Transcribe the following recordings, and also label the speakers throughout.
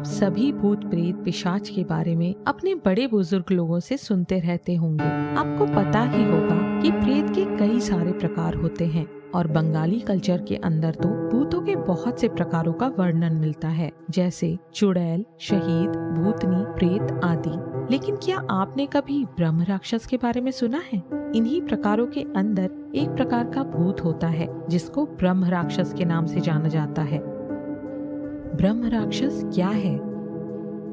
Speaker 1: आप सभी भूत प्रेत पिशाच के बारे में अपने बड़े बुजुर्ग लोगों से सुनते रहते होंगे। आपको पता ही होगा कि प्रेत के कई सारे प्रकार होते हैं और बंगाली कल्चर के अंदर तो भूतों के बहुत से प्रकारों का वर्णन मिलता है, जैसे चुड़ैल, शहीद, भूतनी, प्रेत आदि। लेकिन क्या आपने कभी ब्रह्म राक्षस के बारे में सुना है? इन्हीं प्रकारों के अंदर एक प्रकार का भूत होता है जिसको ब्रह्म राक्षस के नाम से जाना जाता है। ब्रह्म राक्षस क्या है?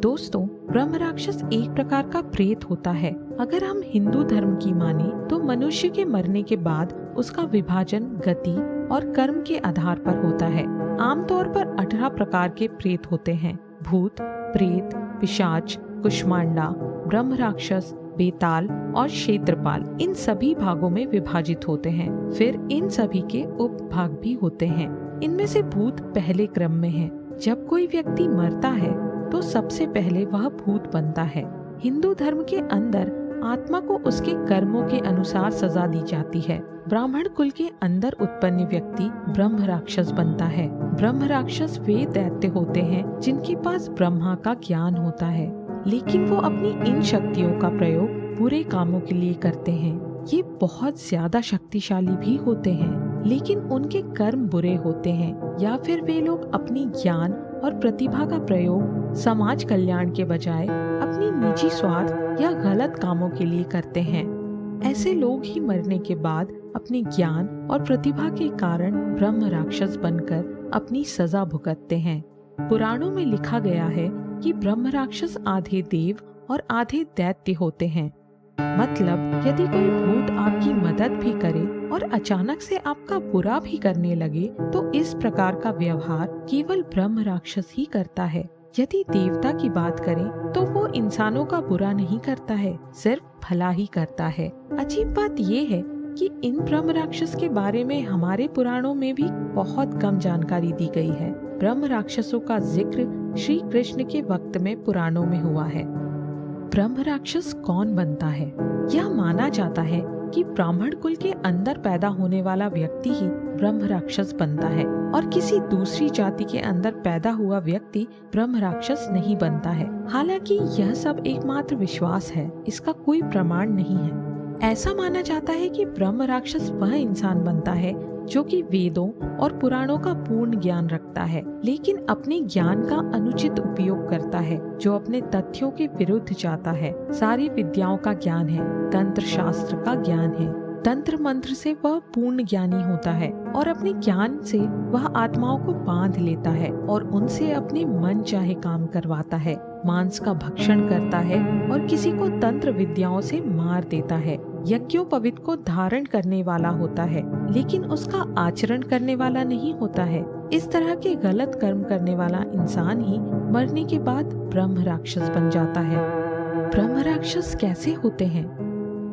Speaker 1: दोस्तों, ब्रह्म राक्षस एक प्रकार का प्रेत होता है। अगर हम हिंदू धर्म की माने तो मनुष्य के मरने के बाद उसका विभाजन गति और कर्म के आधार पर होता है। आमतौर पर 18 प्रकार के प्रेत होते हैं। भूत, प्रेत, पिशाच, कुष्मांडा, ब्रह्म राक्षस, बेताल और क्षेत्रपाल इन सभी भागों में विभाजित होते हैं। फिर इन सभी के उपभाग भी होते हैं। इनमें से भूत पहले क्रम में है। जब कोई व्यक्ति मरता है तो सबसे पहले वह भूत बनता है। हिंदू धर्म के अंदर आत्मा को उसके कर्मों के अनुसार सजा दी जाती है। ब्राह्मण कुल के अंदर उत्पन्न व्यक्ति ब्रह्म राक्षस बनता है। ब्रह्म राक्षस वे दैत्य होते हैं जिनके पास ब्रह्मा का ज्ञान होता है, लेकिन वो अपनी इन शक्तियों का प्रयोग बुरे कामों के लिए करते हैं। ये बहुत ज्यादा शक्तिशाली भी होते हैं, लेकिन उनके कर्म बुरे होते हैं, या फिर वे लोग अपनी ज्ञान और प्रतिभा का प्रयोग समाज कल्याण के बजाय अपनी निजी स्वार्थ या गलत कामों के लिए करते हैं। ऐसे लोग ही मरने के बाद अपने ज्ञान और प्रतिभा के कारण ब्रह्म राक्षस बनकर अपनी सजा भुगतते हैं। पुराणों में लिखा गया है कि ब्रह्म राक्षस आधे देव और आधे दैत्य होते हैं। मतलब यदि कोई भूत आपकी मदद भी करे और अचानक से आपका बुरा भी करने लगे तो इस प्रकार का व्यवहार केवल ब्रह्म राक्षस ही करता है। यदि देवता की बात करें तो वो इंसानों का बुरा नहीं करता है, सिर्फ भला ही करता है। अजीब बात ये है कि इन ब्रह्म राक्षस के बारे में हमारे पुराणों में भी बहुत कम जानकारी दी गई है। ब्रह्म राक्षसों का जिक्र श्री कृष्ण के वक्त में पुराणों में हुआ है। ब्रह्म राक्षस कौन बनता है? यह माना जाता है कि ब्राह्मण कुल के अंदर पैदा होने वाला व्यक्ति ही ब्रह्म राक्षस बनता है और किसी दूसरी जाति के अंदर पैदा हुआ व्यक्ति ब्रह्म राक्षस नहीं बनता है। हालांकि यह सब एकमात्र विश्वास है, इसका कोई प्रमाण नहीं है। ऐसा माना जाता है कि ब्रह्म राक्षस वह इंसान बनता है जो कि वेदों और पुराणों का पूर्ण ज्ञान रखता है, लेकिन अपने ज्ञान का अनुचित उपयोग करता है, जो अपने तथ्यों के विरुद्ध जाता है। सारी विद्याओं का ज्ञान है, तंत्र शास्त्र का ज्ञान है। तंत्र मंत्र से वह पूर्ण ज्ञानी होता है और अपने ज्ञान से वह आत्माओं को बांध लेता है और उनसे अपने मन चाहे काम करवाता है। मांस का भक्षण करता है और किसी को तंत्र विद्याओं से मार देता है। यज्ञोपवीत को धारण करने वाला होता है, लेकिन उसका आचरण करने वाला नहीं होता है। इस तरह के गलत कर्म करने वाला इंसान ही मरने के बाद ब्रह्म राक्षस बन जाता है। ब्रह्म राक्षस कैसे होते हैं?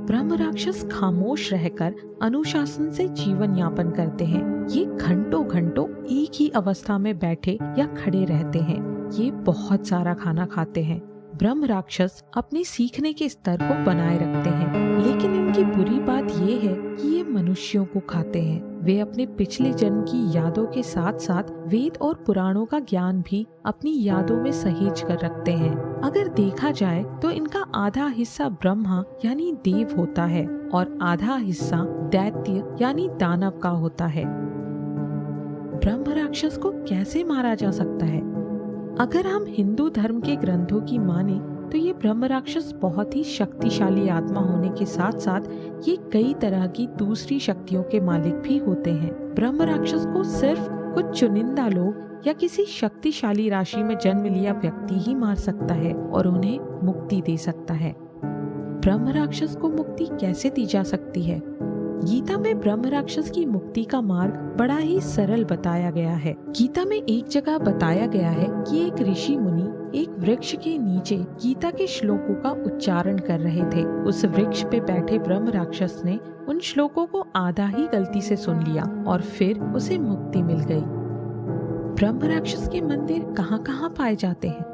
Speaker 1: ब्रह्म राक्षस खामोश रहकर अनुशासन से जीवन यापन करते हैं। ये घंटों घंटों एक ही अवस्था में बैठे या खड़े रहते हैं। ये बहुत सारा खाना खाते हैं। ब्रह्म राक्षस अपने सीखने के स्तर को बनाए रखते हैं, लेकिन इनकी बुरी बात ये है कि ये मनुष्यों को खाते हैं। वे अपने पिछले जन्म की यादों के साथ साथ वेद और पुराणों का ज्ञान भी अपनी यादों में सहेज कर रखते हैं। अगर देखा जाए तो इनका आधा हिस्सा ब्रह्मा यानी देव होता है और आधा हिस्सा दैत्य यानी दानव का होता है। ब्रह्म राक्षस को कैसे मारा जा सकता है? अगर हम हिंदू धर्म के ग्रंथों की माने तो ये ब्रह्म राक्षस बहुत ही शक्तिशाली आत्मा होने के साथ साथ ये कई तरह की दूसरी शक्तियों के मालिक भी होते हैं। ब्रह्म राक्षस को सिर्फ कुछ चुनिंदा लोग या किसी शक्तिशाली राशि में जन्म लिया व्यक्ति ही मार सकता है और उन्हें मुक्ति दे सकता है। ब्रह्म राक्षस को मुक्ति कैसे दी जा सकती है? गीता में ब्रह्म राक्षस की मुक्ति का मार्ग बड़ा ही सरल बताया गया है। गीता में एक जगह बताया गया है कि एक ऋषि मुनि एक वृक्ष के नीचे गीता के श्लोकों का उच्चारण कर रहे थे। उस वृक्ष पे बैठे ब्रह्म राक्षस ने उन श्लोकों को आधा ही गलती से सुन लिया और फिर उसे मुक्ति मिल गई। ब्रह्म राक्षस के मंदिर कहाँ कहाँ पाए जाते हैं?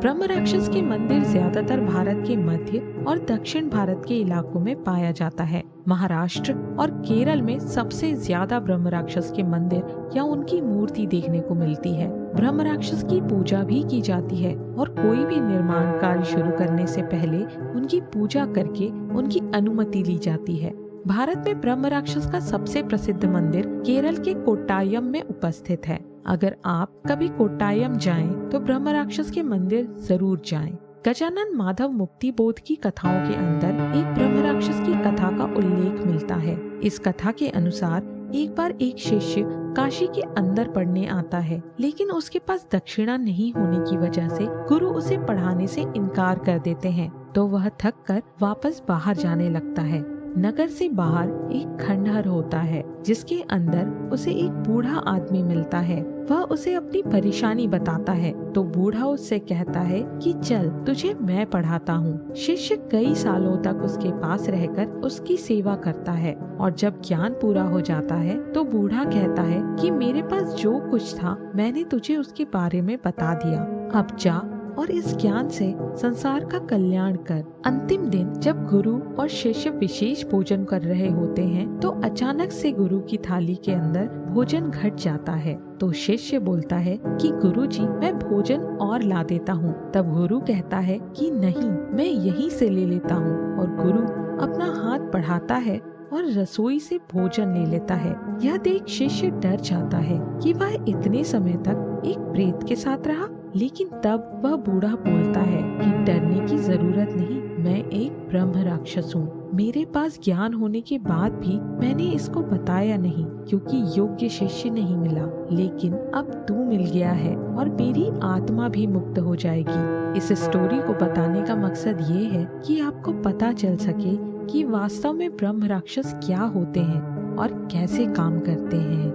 Speaker 1: ब्रह्म राक्षस के मंदिर ज्यादातर भारत के मध्य और दक्षिण भारत के इलाकों में पाया जाता है। महाराष्ट्र और केरल में सबसे ज्यादा ब्रह्म राक्षस के मंदिर या उनकी मूर्ति देखने को मिलती है। ब्रह्म राक्षस की पूजा भी की जाती है और कोई भी निर्माण कार्य शुरू करने से पहले उनकी पूजा करके उनकी अनुमति ली जाती है। भारत में ब्रह्म राक्षस का सबसे प्रसिद्ध मंदिर केरल के कोट्टायम में उपस्थित है। अगर आप कभी कोट्टायम जाएं, तो ब्रह्म राक्षस के मंदिर जरूर जाएं। गजानन माधव मुक्ति बोध की कथाओं के अंदर एक ब्रह्म राक्षस की कथा का उल्लेख मिलता है। इस कथा के अनुसार एक बार एक शिष्य काशी के अंदर पढ़ने आता है, लेकिन उसके पास दक्षिणा नहीं होने की वजह से गुरु उसे पढ़ाने से इनकार कर देते हैं, तो वह थक कर वापस बाहर जाने लगता है। नगर से बाहर एक खंडहर होता है, जिसके अंदर उसे एक बूढ़ा आदमी मिलता है। वह उसे अपनी परेशानी बताता है, तो बूढ़ा उससे कहता है कि चल तुझे मैं पढ़ाता हूँ। शिष्य कई सालों तक उसके पास रहकर उसकी सेवा करता है और जब ज्ञान पूरा हो जाता है तो बूढ़ा कहता है कि मेरे पास जो कुछ था मैंने तुझे उसके बारे में बता दिया, अब जा और इस ज्ञान से संसार का कल्याण कर। अंतिम दिन जब गुरु और शिष्य विशेष भोजन कर रहे होते हैं, तो अचानक से गुरु की थाली के अंदर भोजन घट जाता है। तो शिष्य बोलता है कि गुरुजी, मैं भोजन और ला देता हूँ। तब गुरु कहता है कि नहीं, मैं यहीं से ले लेता हूँ। और गुरु अपना हाथ बढ़ाता है और रसोई से भोजन ले लेता है। यह देख शिष्य डर जाता है कि वह इतने समय तक एक प्रेत के साथ रहा। लेकिन तब वह बूढ़ा बोलता है कि डरने की जरूरत नहीं, मैं एक ब्रह्म राक्षस हूँ। मेरे पास ज्ञान होने के बाद भी मैंने इसको बताया नहीं, क्योंकि योग्य शिष्य नहीं मिला। लेकिन अब तू मिल गया है और मेरी आत्मा भी मुक्त हो जाएगी। इस स्टोरी को बताने का मकसद ये है कि आपको पता चल सके कि वास्तव में ब्रह्म राक्षस क्या होते हैं और कैसे काम करते हैं।